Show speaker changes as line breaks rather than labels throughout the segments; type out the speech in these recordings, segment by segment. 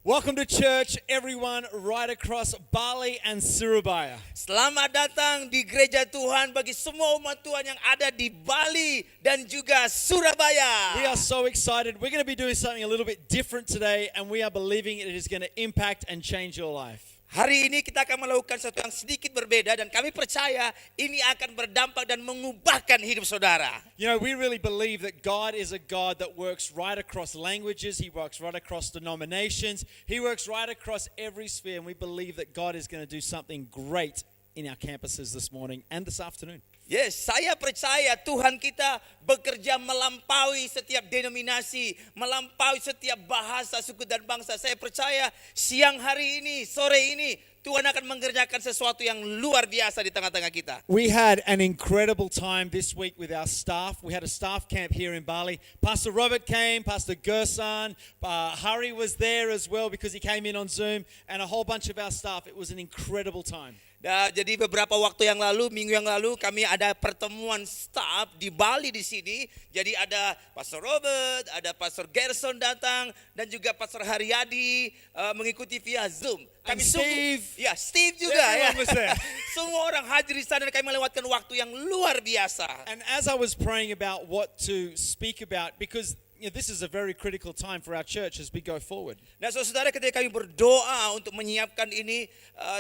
Welcome to church, everyone right across Bali and Surabaya.
Selamat datang di gereja Tuhan bagi semua umat Tuhan yang ada di Bali dan juga Surabaya.
We are so excited. We're going to be doing something a little bit different today, and we are believing it is going to impact and change your life.
Hari ini kita akan melakukan sesuatu yang sedikit berbeda dan kami percaya ini akan berdampak dan mengubahkan hidup saudara.
You know, we really believe that God is a God that works right across languages. He works right across denominations. He works right across every sphere, and we believe that God is going to do something great in our campuses this morning and this afternoon.
Yes, saya percaya Tuhan kita bekerja melampaui setiap denominasi, melampaui setiap bahasa, suku dan bangsa. Saya percaya siang hari ini, sore ini, Tuhan akan mengerjakan sesuatu yang luar biasa di tengah-tengah kita.
We had an incredible time this week with our staff. We had a staff camp here in Bali. Pastor Robert came, Pastor Gersan, Hari was there as well because he came in on Zoom, and a whole bunch of our staff. It was an incredible time.
Jadi beberapa waktu yang lalu, minggu yang lalu kami ada pertemuan staff di Bali di sini. Jadi ada Pastor Robert, ada Pastor Gerson datang dan juga Pastor Haryadi mengikuti via Zoom.
And Steve.
Steve juga ya.
Everyone was there.
Semua orang hadir di sana dan kami melewatkan waktu yang luar biasa.
And as I was praying about what to speak about, because this is a very critical time for our church as we go forward.
Nah, saudara, ketika kami berdoa untuk menyiapkan ini,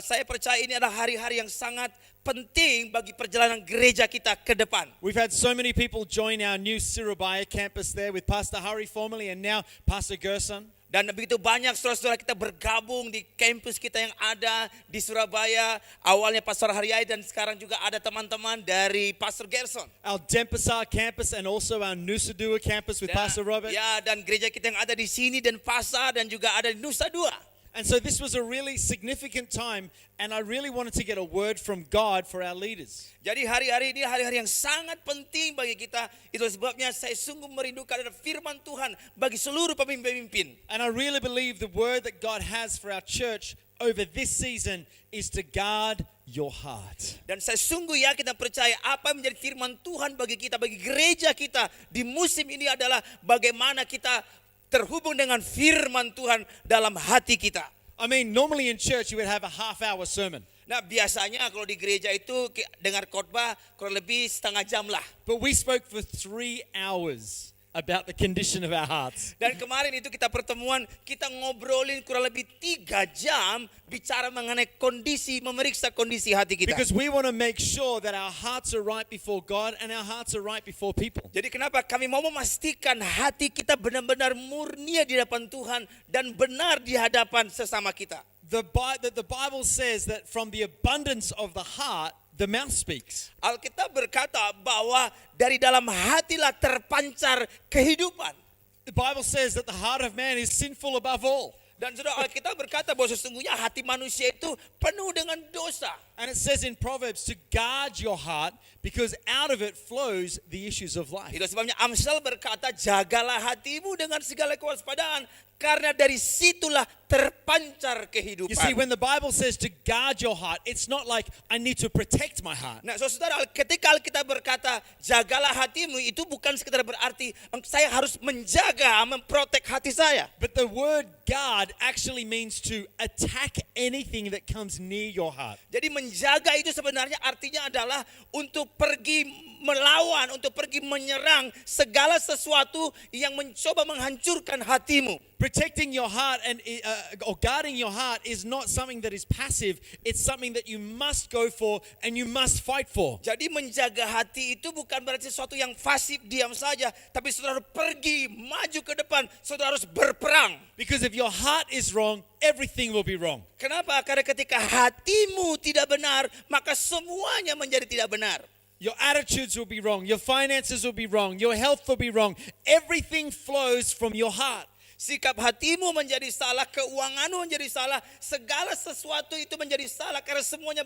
saya percaya ini adalah hari-hari yang sangat penting bagi perjalanan gereja kita ke depan.
We've had so many people join our new Surabaya campus there with Pastor Hari formerly and now Pastor Gerson.
Dan begitu banyak saudara-saudara kita bergabung di kampus kita yang ada di Surabaya. Awalnya Pastor Haryai dan sekarang juga ada teman-teman dari Pastor Gerson.
Our Denpasar campus and also our Nusa Dua campus with Pastor Robert.
Ya, dan gereja kita yang ada di sini dan Pasar dan juga ada di Nusa Dua.
And so this was a really significant time, and I really wanted to get a word from God for our leaders.
Jadi hari-hari ini hari-hari yang sangat penting bagi kita. Itu sebabnya saya sungguh merindukan ada firman Tuhan bagi seluruh pemimpin-pemimpin.
And I really believe the word that God has for our church over this season is to guard your heart.
Dan saya sungguh yakin dan percaya apa yang menjadi firman Tuhan bagi kita, bagi gereja kita di musim ini adalah bagaimana kita terhubung dengan firman Tuhan dalam hati kita.
I mean, normally in church you would have a half-hour sermon.
Nah, biasanya kalau di gereja itu dengar khotbah kurang lebih setengah jam lah.
But we spoke for 3 hours about the condition of our hearts.
Dan kemarin itu kita pertemuan, kita ngobrolin kurang lebih 3 jam bicara mengenai kondisi, memeriksa kondisi hati kita.
Because we want to make sure that our hearts are right before God and our hearts are right before people.
Jadi kenapa kami mau memastikan hati kita benar-benar murni di hadapan Tuhan dan benar di hadapan sesama kita.
The Bible says that from the abundance of the heart, the mouth speaks.
Alkitab berkata bahwa dari dalam hatilah terpancar kehidupan.
The Bible says that the heart of man is sinful above all.
Dan saudara, Alkitab berkata bahwa sesungguhnya hati manusia itu penuh dengan dosa.
And it says in Proverbs to guard your heart because out of it flows the issues of life.
Itu sebabnya Amsal berkata, jagalah hatimu dengan segala kewaspadaan, karena dari situlah terpancar kehidupan.
You see, when the Bible says to guard your heart, it's not like I need to protect my heart.
Nah, saudara, ketika Alkitab berkata jagalah hatimu, itu bukan sekedar berarti saya harus menjaga, memprotek hati saya.
But the word guard actually means to attack anything that comes near your heart.
Jadi menjaga itu sebenarnya artinya adalah untuk pergi melawan, untuk pergi menyerang segala sesuatu yang mencoba menghancurkan hatimu.
Protecting your heart or guarding your heart is not something that is passive. It's something that you must go for and you must fight for.
Jadi menjaga hati itu bukan berarti sesuatu yang pasif diam saja, tapi saudara harus pergi maju ke depan, saudara harus berperang.
Because if your heart is wrong, everything will be wrong.
Kenapa? Karena ketika hatimu tidak benar, maka semuanya menjadi tidak benar.
Your attitudes will be wrong. Your finances will be wrong. Your health will be wrong. Everything flows from your heart.
Sikap hatimu menjadi salah, keuanganmu menjadi salah, segala sesuatu itu menjadi salah karena semuanya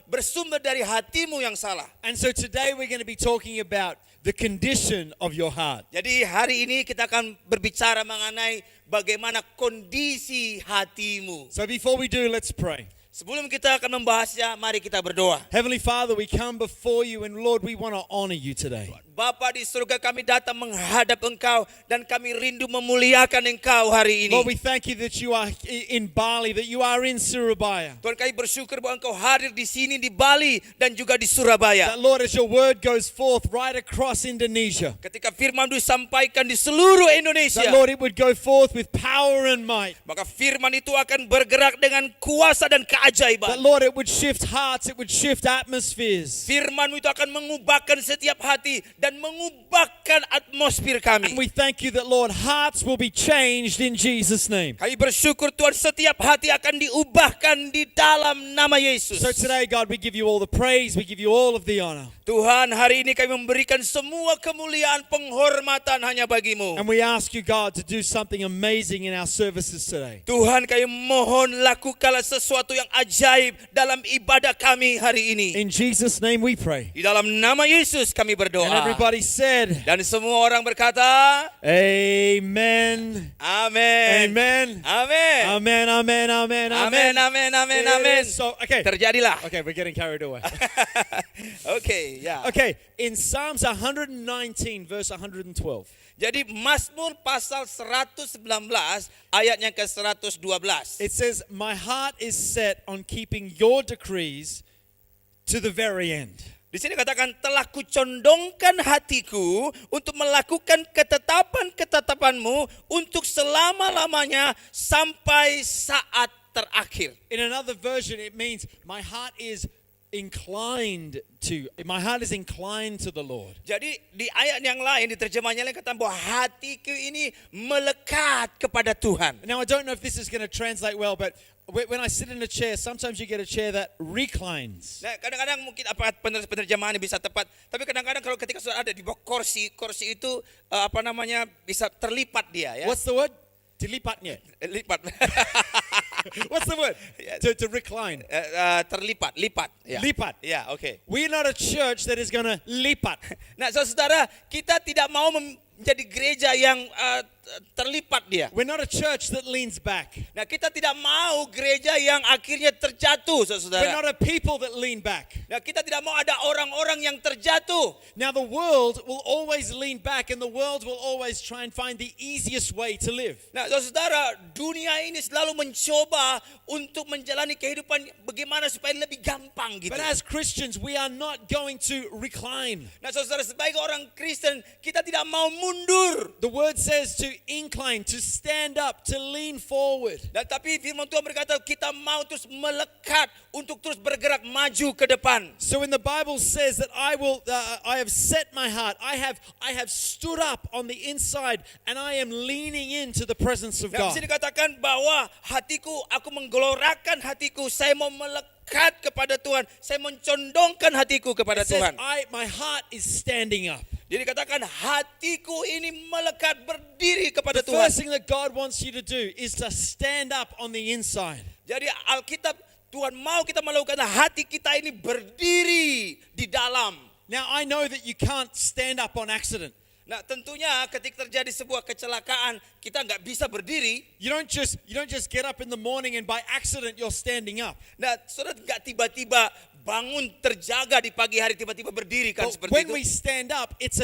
bersumber dari hatimu yang salah.
And so today we're going to be talking about the condition of your heart.
Jadi hari ini kita akan berbicara mengenai bagaimana kondisi hatimu.
So before we do, let's pray.
Sebelum kita akan membahasnya, mari kita berdoa.
Heavenly Father, we come before you and Lord, we want to honor you today.
Bapa di surga, kami datang menghadap Engkau dan kami rindu memuliakan Engkau hari ini.
Lord, we thank you that you are in Bali, that you are in Surabaya.
Tuhan, kami bersyukur bahwa Engkau hadir di sini di Bali dan juga di Surabaya.
That, Lord, as your word goes forth right across Indonesia,
Ketika firman disampaikan di seluruh Indonesia,
that, Lord, it would go forth with power and might.
maka firman itu akan bergerak dengan kuasa dan
That,
keajaiban.
Lord, it would shift hearts, it would shift atmospheres.
Firman-Mu itu akan mengubahkan setiap hati dan mengubahkan atmosfer kami.
And we thank you that, Lord, hearts will be changed in Jesus' name.
Kami bersyukur Tuhan, setiap hati akan diubahkan di dalam nama Yesus.
So today, God, we give you all the praise, we give you all of the honor.
Tuhan, hari ini kami memberikan semua kemuliaan, penghormatan hanya bagi-Mu.
And we ask you, God, to do something amazing in our services today.
Tuhan, kami mohon lakukanlah sesuatu yang ajaib dalam ibadah kami hari ini.
In Jesus' name we pray.
Di dalam nama Yesus kami berdoa.
And everybody said,
Dan semua orang berkata,
Amen.
Amin.
Amen.
Amin.
Amen. Amen. Amen.
Amin, amin, amin,
It
amin.
is So, okay.
Terjadilah.
Okay, we're getting carried away.
Oke, ya.
Okay, in Psalms 119, verse 112,
Jadi Mazmur pasal 119 ayat yang ke-112.
it says, My heart is set on keeping your decrees to the very end.
Di sini katakan, telah kucondongkan hatiku untuk melakukan ketetapan-ketetapanmu untuk selama-lamanya sampai saat terakhir.
In another version, it means my heart is inclined to the Lord.
Jadi di ayat yang lain, di terjemahannya lain kata bahwa hatiku ini melekat kepada Tuhan.
Now, I don't know if this is going to translate well, but when I sit in a chair, sometimes you get a chair that reclines.
Nah, kadang-kadang mungkin apa penerjemahannya bisa tepat, tapi kadang-kadang kalau ketika sudah ada di bawah kursi itu bisa terlipat dia ya.
What's the word? Dilipatnya.
Lipat.
What's the word? To recline.
Lipat. Ya.
Lipat.
Ya, oke.
We're not a church that is going to lipat.
Nah, saudara, kita tidak mau menjadi gereja yang terlipat dia.
We're not a church that leans back.
Nah, kita tidak mau gereja yang akhirnya terjatuh,
We're
saudara.
not a people that lean back.
Nah, kita tidak mau ada orang-orang yang terjatuh.
Now, the world will always lean back, and the world will always try and find the easiest way to live.
Nah, saudara, dunia ini selalu mencoba untuk menjalani kehidupan bagaimana supaya lebih gampang gitu.
But as Christians, we are not going to recline.
Nah, saudara, sebagai orang Kristen, kita tidak mau mundur.
The word says to incline, to stand up, to lean forward.
Dan tapi firman Tuhan berkata kita mau terus melekat untuk terus bergerak maju ke depan.
So when the Bible says that I have set my heart, I have stood up on the inside, and I am leaning into the presence of
Nah,
God.
bisa dikatakan bahwa aku menggelorakan hatiku, saya mau melekat kepada Tuhan, saya mencondongkan hatiku kepada
It says,
Tuhan.
my heart is standing up.
Jadi katakan hatiku ini melekat berdiri kepada
The
Tuhan.
first thing that God wants you to do is to stand up on the inside.
Jadi Alkitab, Tuhan mau kita melakukan hati kita ini berdiri di dalam.
Now, I know that you can't stand up on accident.
Nah, tentunya ketika terjadi sebuah kecelakaan, kita nggak bisa berdiri.
You don't just get up in the morning and by accident you're standing up.
Nah, saudara nggak tiba-tiba bangun terjaga di pagi hari tiba-tiba berdiri kan
But
seperti
when
itu.
we stand up, it's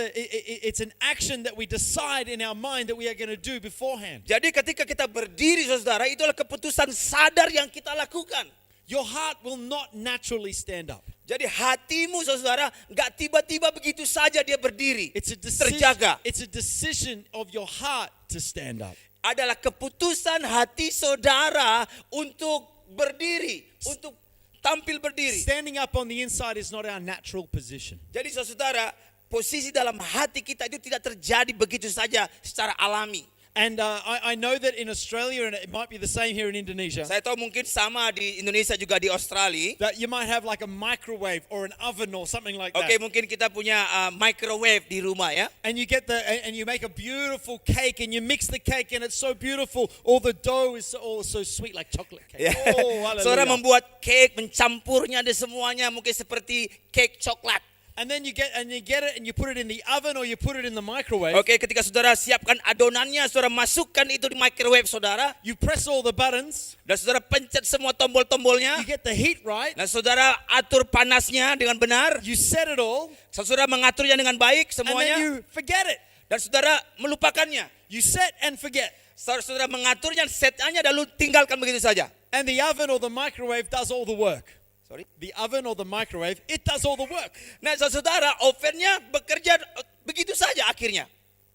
an action that we decide in our mind that we are going to do beforehand.
Jadi ketika kita berdiri, saudara, itu adalah keputusan sadar yang kita lakukan.
Your heart will not naturally stand up.
Jadi hatimu, saudara, nggak tiba-tiba begitu saja dia berdiri.
It's a decision.
Terjaga.
It's a decision of your heart to stand up.
Adalah keputusan hati saudara untuk berdiri, untuk tampil berdiri.
Standing up on the inside is not our natural position.
Jadi saudara, posisi dalam hati kita itu tidak terjadi begitu saja secara alami.
And I know that in Australia, and it might be the same here in Indonesia,
Saya tahu mungkin sama di Indonesia juga di Australia.
that you might have like a microwave or an oven or something like
Oke,
that.
mungkin kita punya microwave di rumah ya.
And you get and you make a beautiful cake, and you mix the cake, and it's so beautiful. All the dough is so sweet, like chocolate cake.
Ya.
Oh,
Saudara
hallelujah.
membuat cake, mencampurnya ada semuanya mungkin seperti cake coklat.
And then you get it and you put it in the oven or you put it in the microwave.
Oke, ketika saudara siapkan adonannya, saudara masukkan itu di microwave saudara,
You press all the buttons.
dan saudara pencet semua tombol-tombolnya.
You get the heat right.
Nah, saudara atur panasnya dengan benar.
You set it all.
Saudara mengaturnya dengan baik
And then
semuanya.
you forget it.
Dan saudara melupakannya.
You set and forget.
Saudara mengaturnya, setnya lalu tinggalkan begitu saja.
And the oven or the microwave does all the work.
Sorry.
The oven or the microwave, it does all the work.
Nah, saudara, ovennya bekerja begitu saja akhirnya.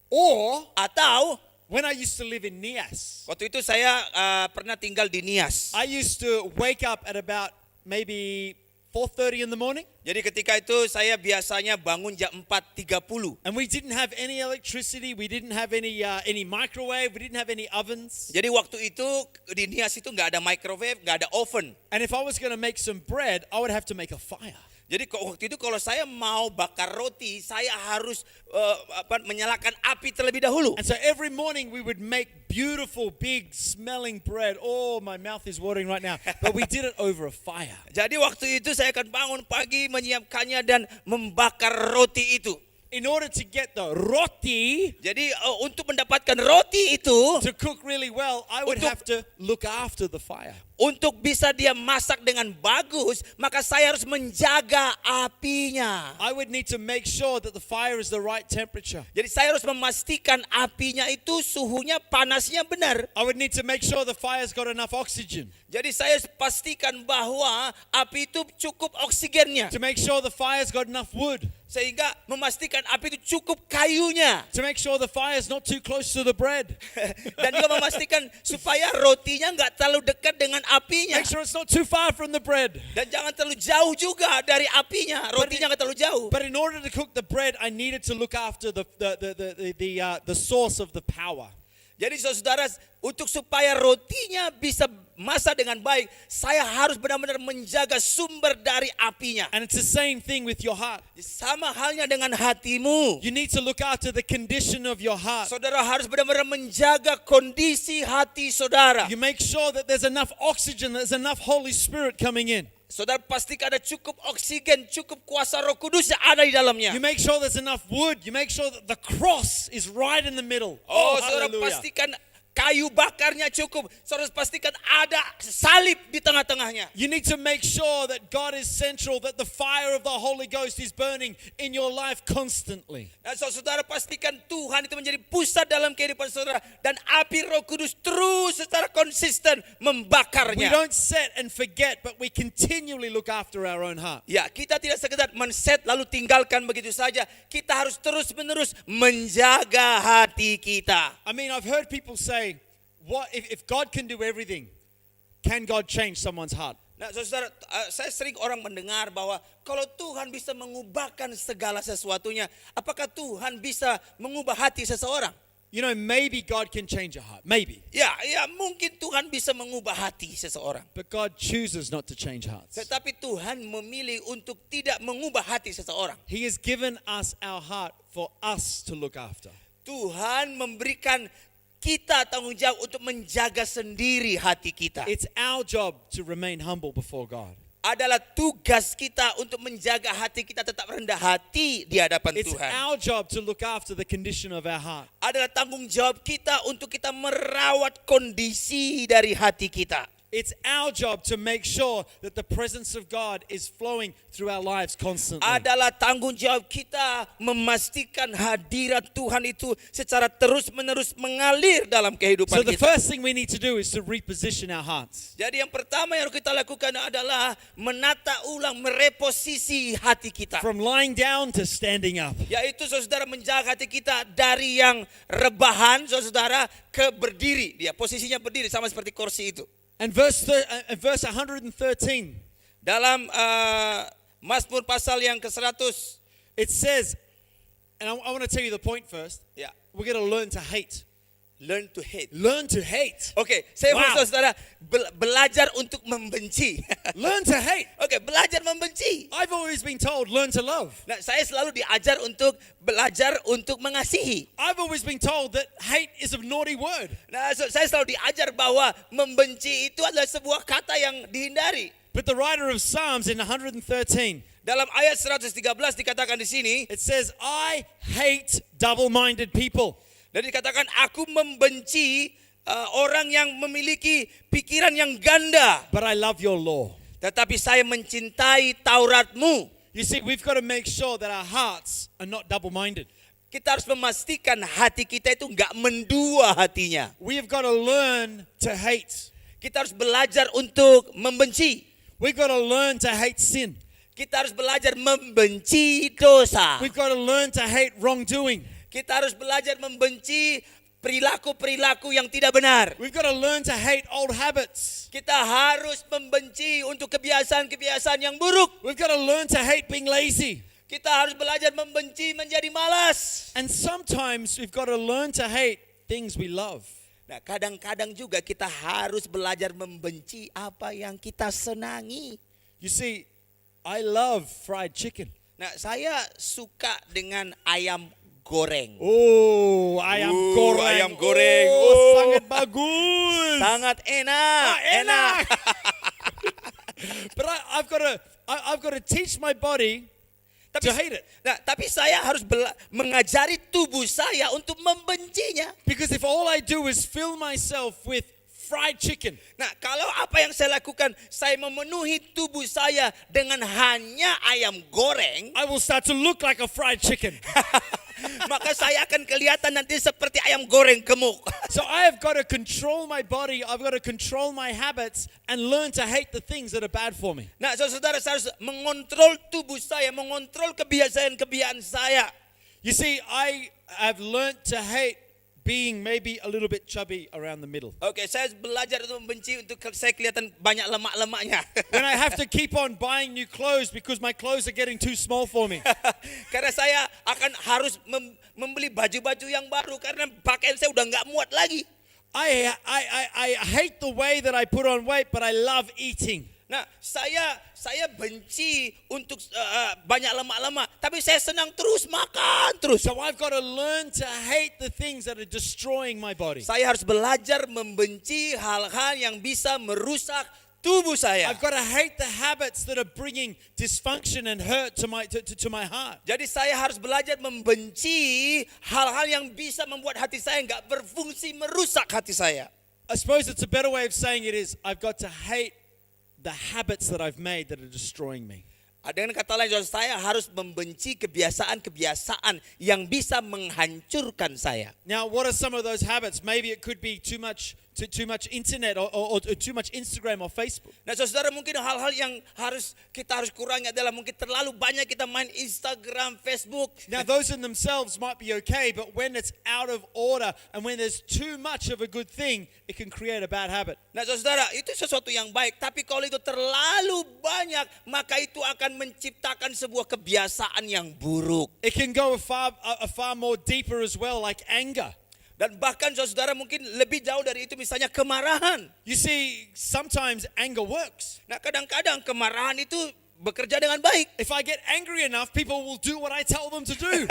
Or
Atau
when I used to live in Nias,
waktu itu saya pernah tinggal di Nias.
I used to wake up at about maybe 4:30 in the morning,
Jadi ketika itu saya biasanya bangun jam 4.30.
and we didn't have any electricity, we didn't have any microwave, we didn't have any ovens.
Jadi waktu itu di Nias itu nggak ada microwave, nggak ada oven.
And if I was going to make some bread, I would have to make a fire.
Jadi waktu itu kalau saya mau bakar roti, saya harus menyalakan api terlebih dahulu.
And so every morning we would make beautiful, big smelling bread. Oh, my mouth is watering right now. But we did it over a fire.
Jadi waktu itu saya akan bangun pagi menyiapkannya dan membakar roti itu.
In order to get the roti
Jadi untuk mendapatkan roti itu,
to cook really well, I would
Untuk-
have to look after the fire.
untuk bisa dia masak dengan bagus, maka saya harus menjaga apinya.
I would need to make sure that the fire is the right temperature.
Jadi saya harus memastikan apinya itu suhunya panasnya benar.
I would need to make sure the fire's got enough oxygen.
Jadi saya pastikan bahwa api itu cukup oksigennya.
To make sure the fire's got enough wood.
Sehingga memastikan api itu cukup kayunya.
To make sure the fire's not too close to the bread.
Dan juga memastikan supaya rotinya nggak terlalu dekat dengan apinya.
Make sure it's not too far from the bread.
Dan jangan terlalu jauh juga dari apinya. Rotinya nggak terlalu jauh.
But in order to cook the bread, I needed to look after the source of the power.
Jadi saudara, untuk supaya rotinya bisa masak dengan baik, saya harus benar-benar menjaga sumber dari apinya.
And it's the same thing with your heart.
Sama halnya dengan hatimu.
You need to look after the condition of your heart.
Saudara harus benar-benar menjaga kondisi hati saudara.
You make sure that there's enough oxygen, there's enough Holy Spirit coming in.
Saudara pastikan ada cukup oksigen, cukup kuasa Roh Kudus yang ada di dalamnya.
You make sure there's enough wood. You make sure that the cross is right in the middle.
Oh, saudara
hallelujah.
pastikan kayu bakarnya cukup. Saudara pastikan ada salib di tengah-tengahnya.
You need to make sure that God is central, that the fire of the Holy Ghost is burning in your life constantly.
Nah, saudara pastikan Tuhan itu menjadi pusat dalam kehidupan saudara. Dan api Roh Kudus terus secara konsisten
We
membakarnya.
don't set and forget, but we continually look after our own heart.
Ya, kita tidak sekedar men-set lalu tinggalkan begitu saja. Kita harus terus-menerus menjaga hati kita.
I mean, I've heard people say, "What if God can do everything? Can God change someone's heart?"
Nah, saudara, saya sering orang mendengar bahwa kalau Tuhan bisa mengubahkan segala sesuatunya, apakah Tuhan bisa mengubah hati seseorang?
You know, maybe God can change a heart. Maybe.
Ya, mungkin Tuhan bisa mengubah hati seseorang.
But God chooses not to change hearts.
Tetapi Tuhan memilih untuk tidak mengubah hati seseorang.
He has given us our heart for us to look after.
Tuhan memberikan kita tanggung jawab untuk menjaga sendiri hati kita.
It's our job to remain humble before God.
Adalah tugas kita untuk menjaga hati kita tetap rendah hati di hadapan
It's
Tuhan.
our job to look after the condition of our heart.
Adalah tanggung jawab kita untuk kita merawat kondisi dari hati kita.
It's our job to make sure that the presence of God is flowing through our lives constantly.
Adalah tanggung jawab kita memastikan hadirat Tuhan itu secara terus-menerus mengalir dalam kehidupan
So the
kita.
first thing we need to do is to reposition our hearts.
Jadi yang pertama yang harus kita lakukan adalah menata ulang, mereposisi hati kita.
From lying down to standing up.
Yaitu saudara menjaga hati kita dari yang rebahan saudara ke berdiri. Dia posisinya berdiri sama seperti kursi itu.
And verse 113,
Dalam Mazmur pasal yang ke-100.
it says, and I want to tell you the point first.
Ya,
We're going to learn to hate.
learn to hate.
Learn to hate.
Oke, saya
Wow.
mau saudara belajar untuk membenci.
Learn to hate.
Oke, belajar membenci.
I've always been told, learn to love.
Nah, saya selalu diajar untuk belajar untuk mengasihi.
I've always been told that hate is a naughty word.
Nah, saya selalu diajar bahwa membenci itu adalah sebuah kata yang dihindari.
But the writer of Psalms in 113,
Dalam ayat 113 dikatakan di sini,
it says, I hate double-minded people.
dan dikatakan aku membenci orang yang memiliki pikiran yang ganda,
But I love your law.
tetapi saya mencintai Tauratmu.
You see, we've got to make sure that our hearts are not double-minded.
Kita harus memastikan hati kita itu enggak mendua hatinya.
We have got to learn to hate.
Kita harus belajar untuk membenci.
We've got to learn to hate sin.
Kita harus belajar membenci dosa.
We've got to learn to hate wrongdoing.
Kita harus belajar membenci perilaku-perilaku yang tidak benar.
We've got to learn to hate old habits.
Kita harus membenci untuk kebiasaan-kebiasaan yang buruk.
We've got to learn to hate being lazy.
Kita harus belajar membenci menjadi malas.
And sometimes we've got to learn to hate things we love.
Nah, kadang-kadang juga kita harus belajar membenci apa yang kita senangi.
You see, I love fried chicken.
Nah, saya suka dengan ayam goreng.
Oh, ayam goreng.
ayam goreng.
Oh,
Oh.
sangat bagus.
Sangat enak.
enak. But I've got to teach my body to hate it.
Nah, tapi saya harus mengajari tubuh saya untuk membencinya.
Because if all I do is fill myself with fried chicken,
Nah, kalau apa yang saya lakukan, saya memenuhi tubuh saya dengan hanya ayam goreng,
I will start to look like a fried chicken.
maka saya akan kelihatan nanti seperti ayam goreng gemuk.
So I have got to control my body, I've got to control my habits and learn to hate the things that are bad for me.
Nah, saudara, saya harus mengontrol tubuh saya, mengontrol kebiasaan-kebiasaan saya.
You see, I have learned to hate being maybe a little bit chubby around the middle.
Oke, saya belajar untuk membenci untuk saya kelihatan banyak lemak-lemaknya.
When I have to keep on buying new clothes because my clothes are getting too small for me.
Karena saya akan harus membeli baju-baju yang baru karena pakaian saya udah nggak muat lagi.
I hate the way that I put on weight, but I love eating.
Nah, saya benci untuk banyak lemak-lemak, tapi saya senang terus makan terus.
So I've got to learn to hate the things that are destroying my body.
Saya harus belajar membenci hal-hal yang bisa merusak tubuh saya.
I've got to hate the habits that are bringing dysfunction and hurt to my heart.
Jadi saya harus belajar membenci hal-hal yang bisa membuat hati saya nggak berfungsi, merusak hati saya.
I suppose it's a better way of saying it is I've got to hate the habits that I've made that are destroying me.
Dengan kata lain, saya harus membenci kebiasaan-kebiasaan yang bisa menghancurkan saya.
Now, what are some of those habits? Maybe it could be too much internet or too much Instagram or Facebook.
Nah, saudara, mungkin hal-hal yang kita harus kurangi adalah mungkin terlalu banyak kita main Instagram, Facebook.
Now, those in themselves might be okay, but when it's out of order and when there's too much of a good thing, it can create a bad habit.
Nah, saudara, itu sesuatu yang baik. Tapi kalau itu terlalu banyak, maka itu akan menciptakan sebuah kebiasaan yang buruk.
It can go a far more deeper as well, like anger.
Dan bahkan saudara mungkin lebih jauh dari itu, misalnya kemarahan.
You see, sometimes anger works.
Nah, kadang-kadang kemarahan itu bekerja dengan baik.
If I get angry enough, people will do what I tell them to do.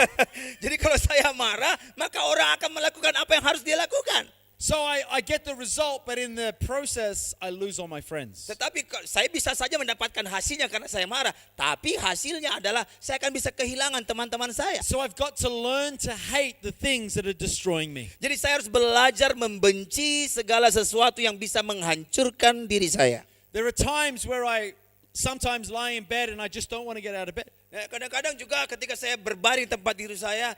Jadi kalau saya marah, maka orang akan melakukan apa yang harus dia lakukan.
So I get the result, but in the process, I lose all my friends.
Tetapi saya bisa saja mendapatkan hasilnya karena saya marah. Tapi hasilnya adalah saya akan bisa kehilangan teman-teman saya.
So I've got to learn to hate the things that are destroying me.
Jadi saya harus belajar membenci segala sesuatu yang bisa menghancurkan diri saya.
There are times where I sometimes lie in bed and I just don't want to get out of bed.
Nah, kadang-kadang juga ketika saya berbaring tempat tidur saya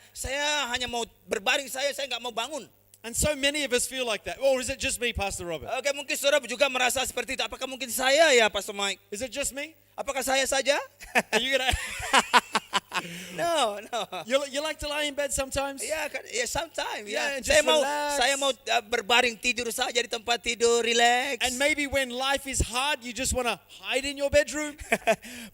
hanya mau berbaring, saya nggak mau bangun.
And so many of us feel like that. Or is it just me, Pastor Robert?
Oke, mungkin saudara juga merasa seperti itu. Apakah mungkin saya ya, Pastor Mike?
Is it just me?
Apakah saya saja?
Are you gonna?
No.
You like to lie in bed sometimes?
Ya, sometimes.
Yeah,
Ya.
and just
Saya mau berbaring tidur saja di tempat tidur, relax.
And maybe when life is hard, you just want to hide in your bedroom.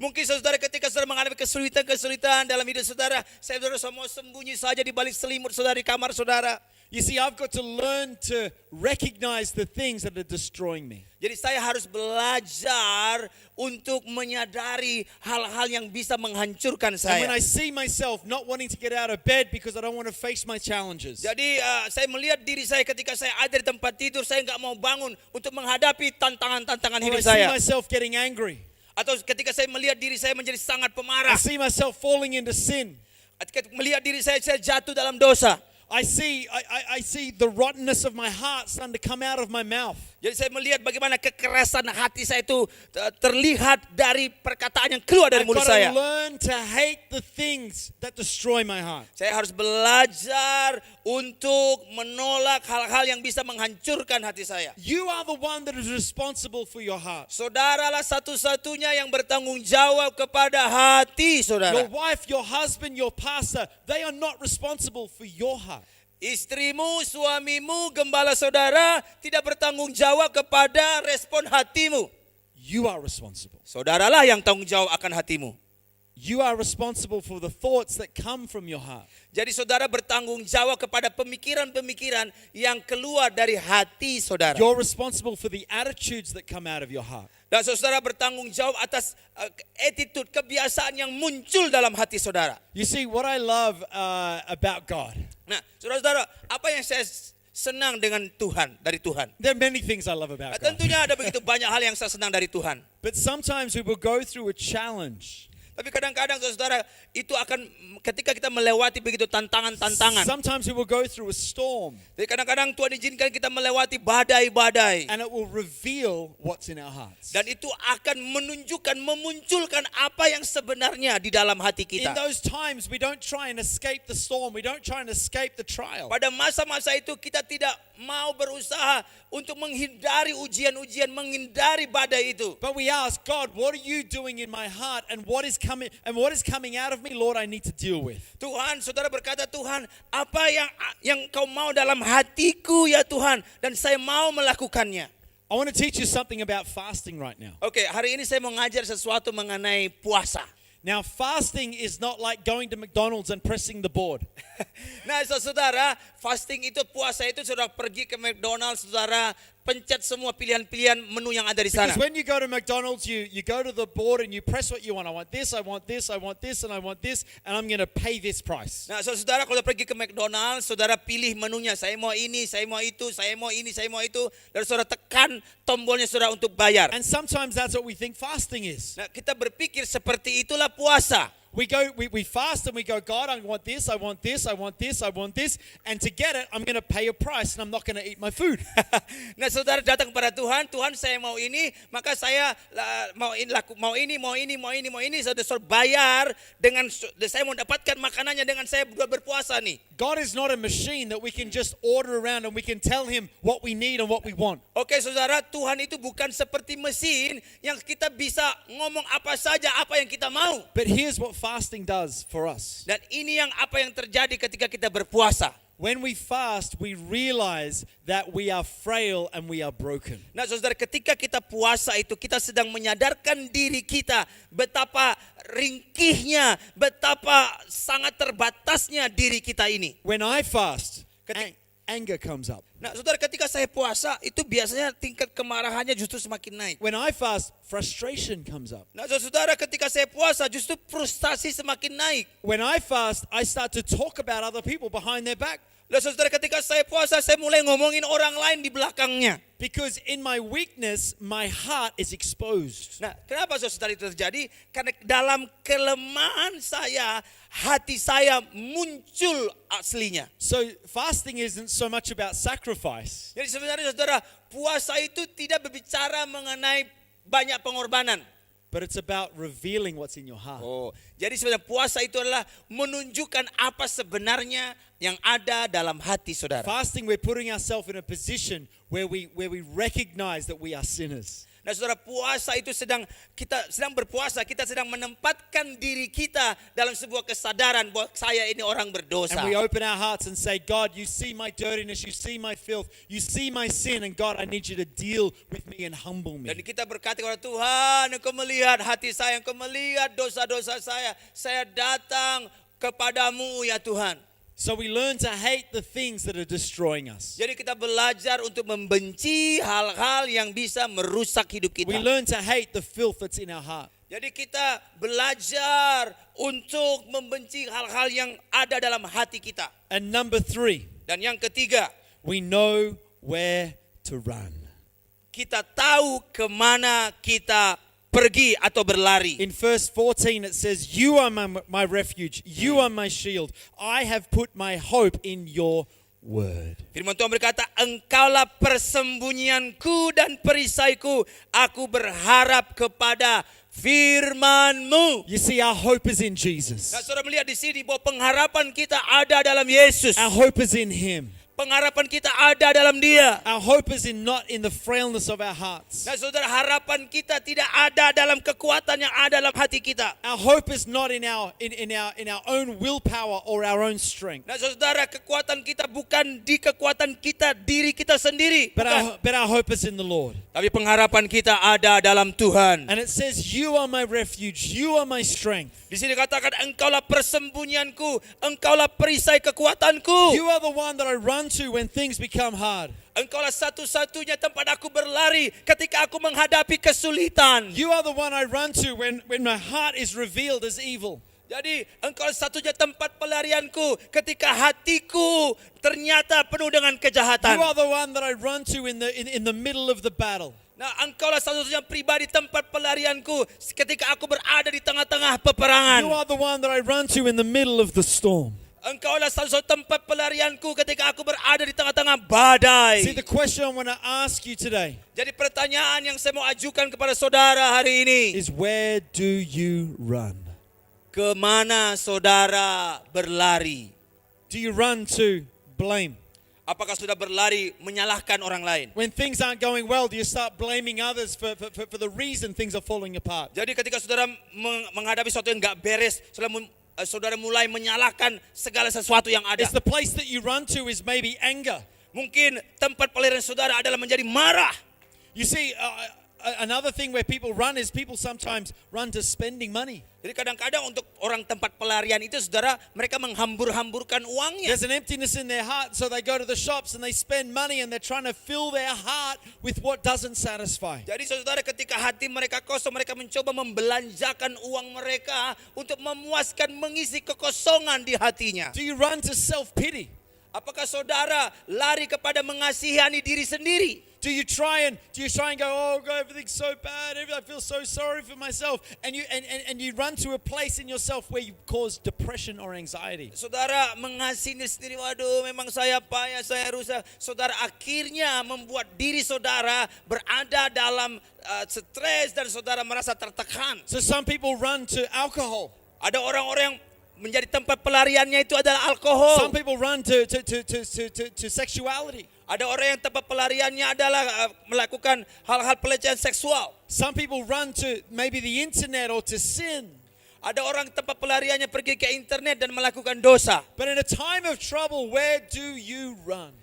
Mungkin saudara ketika saudara menghadapi kesulitan dalam hidup saudara, saudara mau sembunyi saja di balik selimut saudara, di kamar saudara.
You see, I've got to learn to recognize the things that are destroying me.
Jadi saya harus belajar untuk menyadari hal-hal yang bisa menghancurkan
And when
saya.
I see myself not wanting to get out of bed because I don't want to face my challenges,
Jadi saya melihat diri saya ketika saya ada di tempat tidur, saya nggak mau bangun untuk menghadapi tantangan-tantangan
or I
hidup
see
saya.
myself getting angry,
Atau ketika saya melihat diri saya menjadi sangat
I
pemarah.
see myself falling into sin,
Ketika melihat diri saya jatuh dalam dosa.
I see the rottenness of my heart starting to come out of my mouth.
Jadi saya melihat bagaimana kekerasan hati saya itu terlihat dari perkataan yang keluar dari
I've
mulut
got to
saya.
learn to hate the things that destroy my heart.
Saya harus belajar untuk menolak hal-hal yang bisa menghancurkan hati saya.
You are the one that is responsible for your heart.
Saudaralah satu-satunya yang bertanggung jawab kepada hati
Your
saudara.
wife, your husband, your pastor, they are not responsible for your heart.
Istrimu, suamimu, gembala saudara tidak bertanggung jawab kepada respon hatimu.
You are responsible.
Saudaralah yang tanggung jawab akan hatimu.
You are responsible for the thoughts that come from your heart.
Jadi saudara bertanggung jawab kepada pemikiran-pemikiran yang keluar dari hati saudara.
You're responsible for the attitudes that come out of your heart.
Dan saudara bertanggung jawab atas attitude, kebiasaan yang muncul dalam hati saudara.
You see, what I love about God,
Nah, saudara-saudara, apa yang saya senang dengan Tuhan, dari Tuhan?
there are many things I love about God.
Tentunya ada begitu banyak hal yang saya senang dari Tuhan.
But sometimes we will go through a challenge.
Tapi kadang-kadang saudara, itu akan ketika kita melewati begitu tantangan-tantangan.
Sometimes we will go through a storm,
Jadi kadang-kadang Tuhan izinkan kita melewati badai-badai.
and it will reveal what's in our hearts.
Dan itu akan menunjukkan, memunculkan apa yang sebenarnya di dalam hati
In
kita.
those times, we don't try and escape the storm. We don't try and escape the trial.
Pada masa-masa itu kita tidak mau berusaha untuk menghindari ujian-ujian, menghindari badai itu.
But we ask, God, what are you doing in my heart, and what is coming out of me, Lord, I need to deal with.
Tuhan, saudara berkata, Tuhan, apa yang kau mau dalam hatiku ya Tuhan, dan saya mau melakukannya.
I want to teach you something about fasting right now.
Oke, hari ini saya mau ngajar sesuatu mengenai puasa.
Now, fasting is not like going to McDonald's and pressing the board.
Nah, saudara, fasting itu, puasa itu, saudara pergi ke McDonald's, saudara pencet semua pilihan-pilihan menu yang ada di sana.
Because when you go to McDonald's, you go to the board and you press what you want. I want this, I want this, I want this, and I want this, and I'm going to pay this price.
Nah, saudara kalau pergi ke McDonald's, saudara pilih menunya. Saya mau ini, saya mau itu, saya mau ini, saya mau itu. Dan saudara tekan tombolnya saudara untuk bayar.
And sometimes that's what we think fasting is.
Nah, kita berpikir seperti itulah puasa.
We fast and we go, God, I want this, I want this, I want this, I want this. And to get it, I'm going to pay a price and I'm not going to eat my food.
Nah, saudara datang kepada Tuhan, Tuhan saya mau ini, maka saya mau ini, saudara bayar dengan, saya mau dapatkan makanannya dengan saya berpuasa nih.
God is not a machine that we can just order around and we can tell him what we need and what we want.
Oke saudara, Tuhan itu bukan seperti mesin yang kita bisa ngomong apa saja, apa yang kita mau.
But here's what fasting does for us.
Dan ini yang apa yang terjadi ketika kita berpuasa.
When we fast, we realize that we are frail and we are broken.
Nah saudara, ketika kita puasa itu kita sedang menyadarkan diri kita betapa ringkihnya, betapa sangat terbatasnya diri kita ini.
When I fast, anger comes up.
Nah saudara, ketika saya puasa itu biasanya tingkat kemarahannya justru semakin naik.
When I fast, frustration comes up.
Nah saudara, ketika saya puasa justru frustasi semakin naik.
When I fast, I start to talk about other people behind their back.
Nah saudara, ketika saya puasa saya mulai ngomongin orang lain di belakangnya.
Because in my weakness, my heart is exposed.
Nah, kenapa saudara itu terjadi? Karena dalam kelemahan saya, hati saya muncul aslinya.
So fasting isn't so much about sacrifice.
Jadi sebenarnya saudara, puasa itu tidak berbicara mengenai banyak pengorbanan.
But it's about revealing what's in your heart.
Oh, jadi sebenarnya puasa itu adalah menunjukkan apa sebenarnya yang ada dalam hati saudara.
Fasting, we're putting ourselves in a position where we recognize that we are sinners.
Nah saudara, puasa itu kita sedang berpuasa, kita sedang menempatkan diri kita dalam sebuah kesadaran bahwa saya ini orang berdosa.
And we open our hearts and say, God, you see my dirtiness, you see my filth, you see my sin, and God, I need you to deal with me and humble me.
Dan kita berkata kepada Tuhan, Engkau melihat hati saya, Engkau melihat dosa-dosa saya datang kepadamu ya Tuhan.
So we learn to hate the things that are destroying us.
Jadi kita belajar untuk membenci hal-hal yang bisa merusak hidup kita.
We learn to hate the filth that's in our heart.
Jadi kita belajar untuk membenci hal-hal yang ada dalam hati kita.
And number 3,
Dan yang ketiga,
we know where to run.
kita tahu kemana kita pergi atau berlari.
In verse 14 it says, "You are my refuge, you are my shield. I have put my hope in your word."
Firman Tuhan berkata, engkaulah persembunyianku dan perisaiku. Aku berharap kepada firman-Mu.
You see, our hope is in Jesus.
Nah, saudara melihat di sini bahwa pengharapan kita ada dalam Yesus.
Our hope is in Him.
Pengharapan kita ada dalam Dia.
Our hope is not in the frailness of our hearts.
Nah, saudara, harapan kita tidak ada dalam kekuatan yang ada dalam hati kita.
Our hope is not in our own willpower or our own strength.
Nah, saudara, kekuatan kita bukan di kekuatan kita, diri kita sendiri. Bukan.
But our hope is in the Lord.
Tapi pengharapan kita ada dalam Tuhan.
And it says, "You are my refuge, you are my strength."
Di sini katakan, engkaulah persembunyianku, engkaulah perisai kekuatanku.
You are the one that I run to when things become hard.
Engkaulah satu-satunya tempat aku berlari ketika aku menghadapi kesulitan.
You are the one I run to when my heart is revealed as evil.
Jadi engkau satunya tempat pelarianku ketika hatiku ternyata penuh dengan kejahatan.
You are the one that I run to in the middle of the battle.
Nah, engkaulah satu-satunya pribadi tempat pelarianku ketika aku berada di tengah-tengah peperangan.
You are the one that I run to in the middle of the storm.
Engkaulah satu-satunya tempat pelarianku ketika aku berada di tengah-tengah badai.
See, the question I want to ask you today
Jadi pertanyaan yang saya mau ajukan kepada saudara hari ini,
is, where do you run?
kemana saudara berlari?
Do you run to blame?
Apakah sudah berlari menyalahkan orang lain?
When things aren't going well, do you start blaming others for the reason things are falling apart?
Jadi ketika saudara menghadapi sesuatu yang nggak beres, saudara mulai menyalahkan segala sesuatu yang ada.
It's the place that you run to is maybe anger.
Mungkin tempat pelarian saudara adalah menjadi marah.
You see, another thing where people run is people sometimes run to spending money.
Jadi kadang-kadang untuk orang tempat pelarian itu saudara, mereka menghambur-hamburkan uangnya.
There's an emptiness in their heart, so they go to the shops and they spend money and they're trying to fill their heart with what doesn't satisfy.
Jadi saudara, ketika hati mereka kosong, mereka mencoba membelanjakan uang mereka untuk memuaskan, mengisi kekosongan di hatinya.
Do you run to self-pity?
Apakah saudara lari kepada mengasihani diri sendiri?
Do you try and go, oh God, everything's so bad, I feel so sorry for myself, and you run to a place in yourself where you cause depression or anxiety?
Saudara mengasihi diri sendiri, waduh memang saya payah, saya rusak. Saudara akhirnya membuat diri saudara berada dalam stres dan saudara merasa tertekan.
So some people run to alcohol.
Ada orang-orang yang menjadi tempat pelariannya itu adalah alkohol.
Some people run to sexuality.
Ada orang yang tempat pelariannya adalah melakukan hal-hal pelecehan seksual.
Some people run to maybe the internet or to sin.
Ada orang tempat pelariannya pergi ke internet dan melakukan dosa.
But in a time of trouble, where do you run?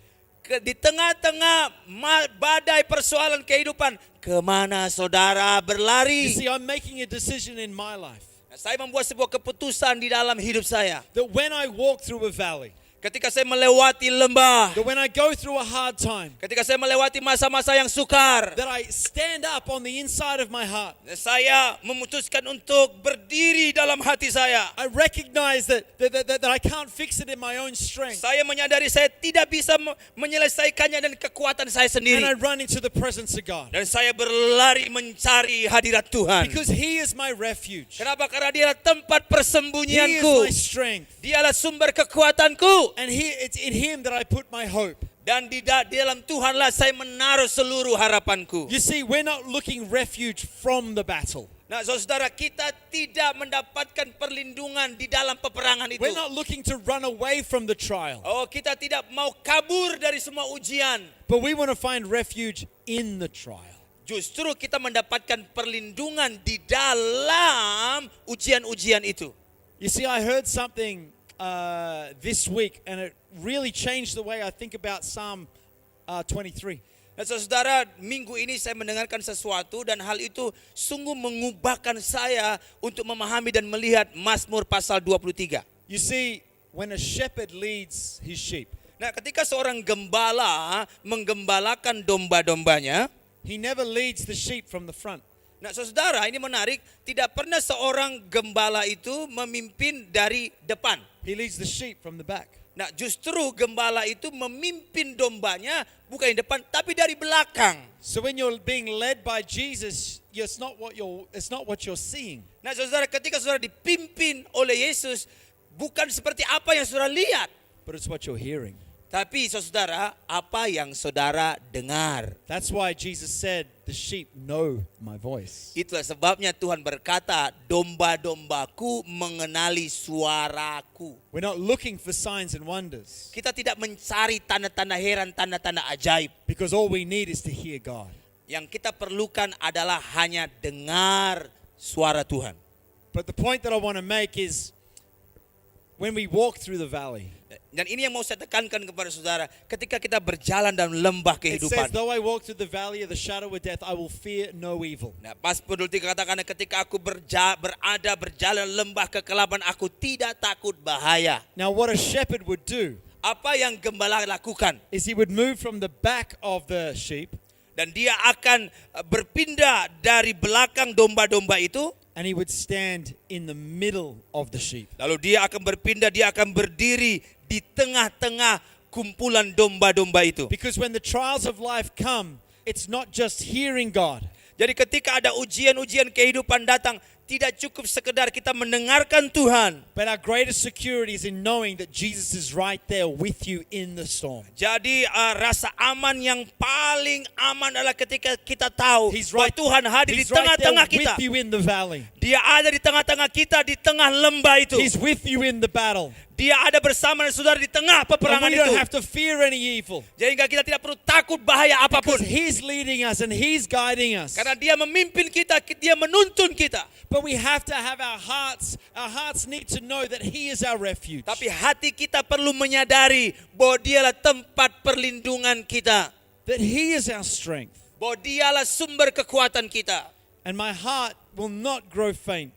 Di tengah-tengah badai persoalan kehidupan, kemana saudara
You
berlari?
see, I'm making a decision in my life
Saya membuat sebuah keputusan di dalam hidup saya.
that when I walk through a valley,
Ketika saya melewati lembah,
that when I go through a hard time,
ketika saya melewati masa-masa yang sukar,
that I stand up on the inside of my heart.
saya memutuskan untuk berdiri dalam hati saya.
I recognize that I can't fix it in my own strength.
Saya menyadari saya tidak bisa menyelesaikannya dan kekuatan saya
And I
sendiri.
run into the presence of God.
Dan saya berlari mencari hadirat Tuhan.
Because He is my refuge.
Kenapa? Karena dia adalah tempat
He is
persembunyianku.
my strength.
Dialah sumber kekuatanku.
And it's in Him that I put my hope.
Dan di dalam Tuhanlah saya menaruh seluruh harapanku.
You see, we're not looking refuge from the battle.
Nah, saudara, kita tidak mendapatkan perlindungan di dalam peperangan itu.
We're not looking to run away from the trial.
Oh, kita tidak mau kabur dari semua ujian.
But we want to find refuge in the trial.
Justru kita mendapatkan perlindungan di dalam ujian-ujian itu.
You see, I heard something this week, and it really changed the way I think about Psalm 23.
Nah, saudara, minggu ini saya mendengarkan sesuatu dan hal itu sungguh mengubahkan saya untuk memahami dan melihat Mazmur pasal 23.
You see, when a shepherd leads his sheep,
Nah, ketika seorang gembala menggembalakan domba-dombanya,
he never leads the sheep from the front.
nah saudara ini menarik, tidak pernah seorang gembala itu memimpin dari depan.
He leads the sheep from the back.
Nah justru gembala itu memimpin dombanya bukan di depan tapi dari belakang.
So when you're being led by Jesus, it's not what you're seeing.
Nah saudara, ketika saudara dipimpin oleh Yesus, bukan seperti apa yang saudara lihat,
But it's what you're hearing.
tapi saudara, apa yang saudara dengar.
That's why Jesus said, the sheep know my voice.
Itulah sebabnya Tuhan berkata, domba-dombaku mengenali suaraku.
We're not looking for signs and wonders
Kita tidak mencari tanda-tanda heran, tanda-tanda ajaib.
because all we need is to hear God.
Yang kita perlukan adalah hanya dengar suara Tuhan.
But the point that I want to make is when we walk through the valley,
Dan ini yang mau saya tekankan kepada saudara, ketika kita berjalan dalam lembah
it says,
kehidupan.
though I walk through the valley of the shadow of death, I will fear no evil.
Nah, pas pedul 3 katakan, ketika aku berjalan lembah kekelapan, aku tidak takut bahaya.
Now what a shepherd would do
Apa yang gembala lakukan?
is he would move from the back of the sheep
Dan dia akan berpindah dari belakang domba-domba itu.
and he would stand in the middle of the sheep.
Lalu dia akan berpindah, dia akan berdiri di tengah-tengah kumpulan domba-domba itu.
Because when the trials of life come, it's not just hearing God,
Jadi ketika ada ujian-ujian kehidupan datang, tidak cukup sekedar kita mendengarkan Tuhan.
but our greatest security is in knowing that Jesus is right there with you in the storm.
Jadi rasa aman yang paling aman adalah ketika kita tahu
He's
bahwa
right,
Tuhan hadir di
he's right there
tengah-tengah kita.
with you in the valley.
Dia ada di tengah-tengah kita, di tengah lembah itu.
He's with you in the battle.
Dia ada bersama saudara di tengah
And
peperangan
we
itu.
don't have to fear any evil
Sehingga kita tidak perlu takut bahaya apapun.
because he's leading us and he's guiding us.
Karena dia memimpin kita, dia menuntun kita.
But we have to have our hearts need to know that he is our refuge.
Tapi hati kita perlu menyadari bahwa dialah tempat perlindungan kita.
That he is our strength.
Bahwa dialah sumber kekuatan kita.
And my heart will not grow faint.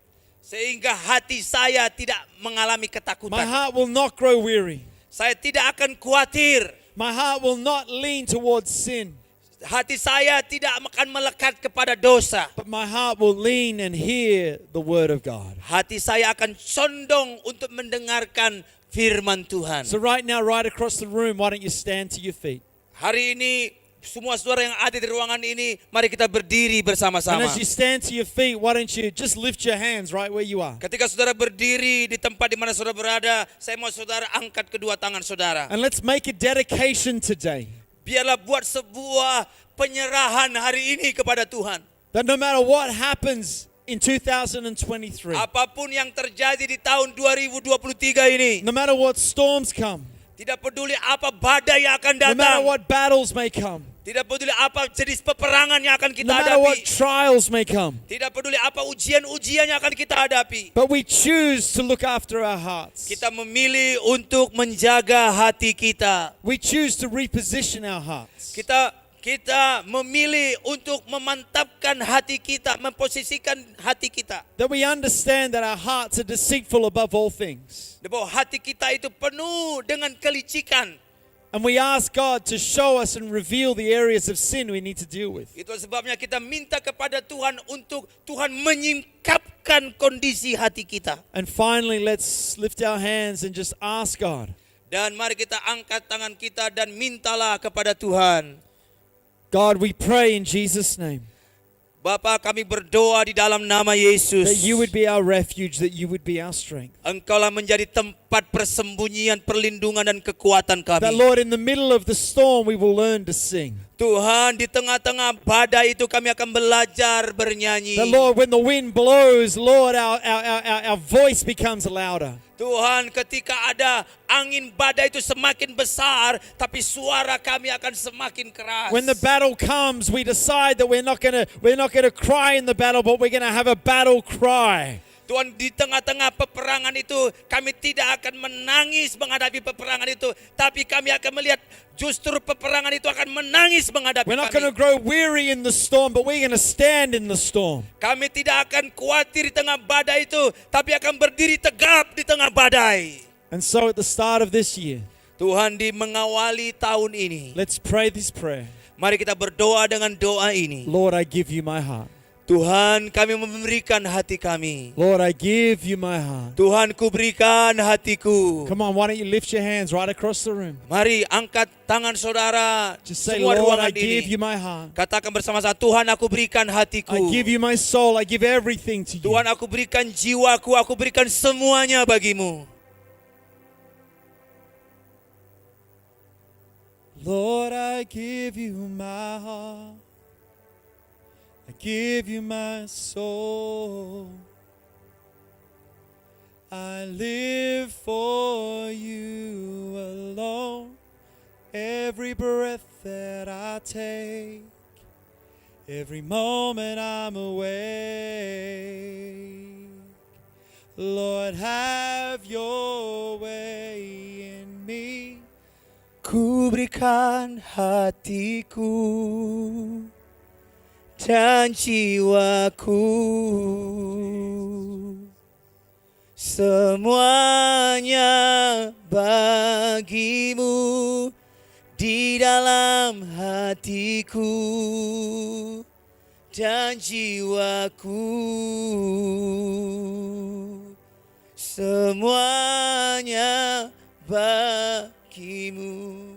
Sehingga hati saya tidak mengalami
My
ketakutan.
heart will not grow weary.
Saya tidak akan khawatir.
My heart will not lean towards sin.
Hati saya tidak akan melekat kepada dosa.
But my heart will lean and hear the word of God.
Hati saya akan condong untuk mendengarkan firman Tuhan.
So right now, right across the room, why don't you stand to your feet?
Hari ini semua saudara yang ada di ruangan ini, mari kita berdiri
And
bersama-sama.
as you stand to your feet, why don't you just lift your hands right where you are?
Ketika saudara berdiri di tempat di mana saudara berada, saya mau saudara angkat kedua tangan saudara.
And let's make a dedication today
Biarlah buat sebuah penyerahan hari ini kepada Tuhan.
that no matter what happens in 2023,
Apapun yang terjadi di tahun 2023 ini,
no matter what storms come,
tidak peduli apa badai yang akan
no matter
datang,
what battles may come,
tidak peduli apa jenis peperangan yang akan kita
no matter what
hadapi,
trials may come,
tidak peduli apa ujian-ujian yang akan kita hadapi,
but we choose to look after our hearts.
kita memilih untuk menjaga hati kita.
We choose to reposition our hearts.
Kita memilih untuk memantapkan hati kita, memposisikan hati kita.
That we understand that our hearts are deceitful above all things.
Bahwa hati kita itu penuh dengan kelicikan.
And we ask God to show us and reveal the areas of sin we need to deal with.
Itu sebabnya kita minta kepada Tuhan untuk Tuhan menyingkapkan kondisi hati kita.
And finally, let's lift our hands and just ask God,
Dan mari kita angkat tangan kita dan mintalah kepada Tuhan.
God, we pray in Jesus' name
Bapa, kami berdoa di dalam nama Yesus.
that you would be our refuge, that you would be our strength.
Engkaulah menjadi tempat persembunyian, perlindungan dan kekuatan
That
kami.
Lord, in the middle of the storm, we will learn to sing.
Tuhan, di tengah-tengah badai itu kami akan belajar bernyanyi.
That Lord, when the wind blows, Lord, our voice becomes louder.
Tuhan, ketika ada angin badai itu semakin besar, tapi suara kami akan semakin keras.
When the battle comes, we decide that we're not gonna cry in the battle, but we're gonna have a battle cry.
Tuhan, di tengah-tengah peperangan itu kami tidak akan menangis menghadapi peperangan itu, tapi kami akan melihat justru peperangan itu akan menangis menghadapi
We're not going to
kami.
grow weary in the storm, but we're going to stand in the storm.
Kami tidak akan khawatir di tengah badai itu, tapi akan berdiri tegap di tengah badai.
And so at the start of this year,
Tuhan di mengawali tahun ini,
let's pray this prayer.
mari kita berdoa dengan doa ini.
Lord, I give you my heart.
Tuhan, kami memberikan hati kami.
Lord, I give you my heart.
Tuhan, ku berikan hatiku.
Come on, why don't you lift your hands right across the room?
Mari angkat tangan saudara.
Just say,
Semua
Lord, I
ruangan
give you
ini.
my heart.
Katakan bersama-sama, Tuhan, aku berikan hatiku.
I give you my soul. I give everything to you.
Tuhan, aku berikan jiwaku, aku berikan semuanya bagimu.
Lord, I give you my heart. I give you my soul. I live for you alone. Every breath that I take, every moment I'm awake. Lord, have your way in me.
Ku berikan hatiku dan jiwaku, semuanya bagimu di dalam hatiku dan jiwaku, semuanya bagimu.